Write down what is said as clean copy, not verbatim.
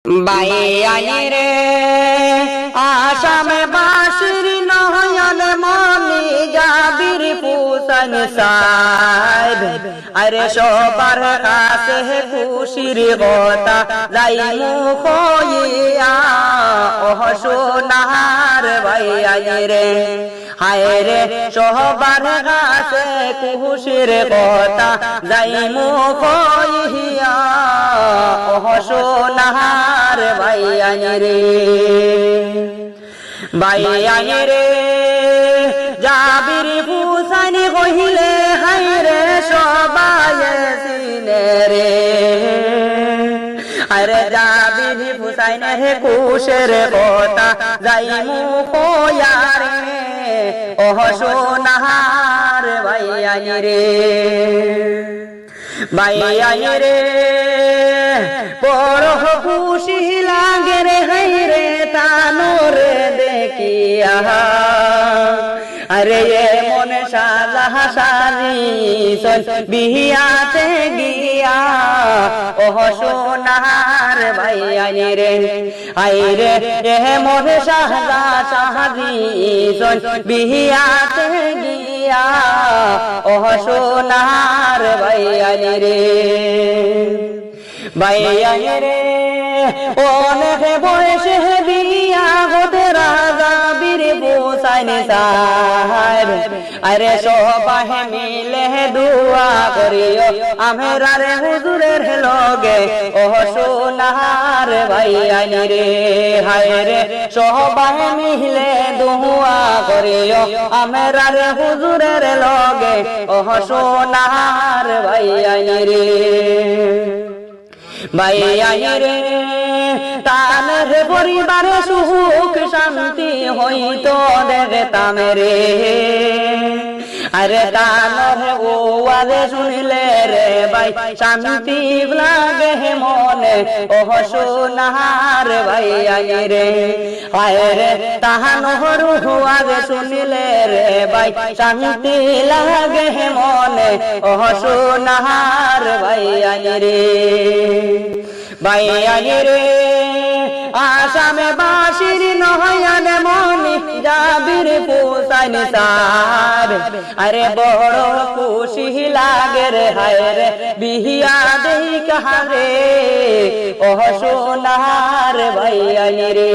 বাইয়ানি রে আসামে বাসির নয়ন মনি জাবির পুতন সাহেব আরে সবার কাছে খুশির কথা যাই মুখ হইয়া ওহ সোনার বাইয়ানি রে হায় রে সবার কাছে খুশির কথা যাই মুখ হইয়া ওহ সোনার বাইয়ানি রে বাইয়ানি রে জাবির পুসানি কহিলে হায় রে সবাই চিনে রে আরে জাবির পুসাইনে হে কুশের কথা যাই মুখ রে ওহ সোনার বাইয়ানি রে বাইয়ানি রে বড় খুশি লাগে রে হাই রে তানোরে দেখিয়া আরে মনে সাজা সাজিছন বিয়াতে গিয়া ওহ সোনার বাইয়ানি রে আই রে মনে সাজা সাজিছন বিয়াতে গিয়া ওহ সোনার বাইয়ানি রে বাইয়ানি রে অনেক বয়সে বিয়া হতে রাজা বীর পুসাইনি সাহেব আরে সবাই মিলে দুয়া করিও আমরা রে হুজুরের লগে ওহ সোনার বাইয়ানি রে হায় রে সবাই মিলে দুয়া করিও আমরা রে হুজুরের লগে ওহ সোনার বাইয়ানি রে বাইয়ানি রে তানের পরিবারে সুখ শান্তি হইতো দেখতাম রে আরে তানের ওয়াজে শুনিলে রে ভাই শান্তি লাগে মনে ওহ সোনার বাইয়ানি রে হায় রে তাহানোর ওয়াজে শুনিলে রে ভাই শান্তি লাগে মনে ওহ সোনার বাইয়ানি রে বাইয়ানি রে আসামে বাসির নয়ন মনি জাবির পুসাইনি সাহেব আরে বড় খুশি লাগে রে হায় রে বিয়া দেখা রে ওহ সোনার বাইয়ানি রে।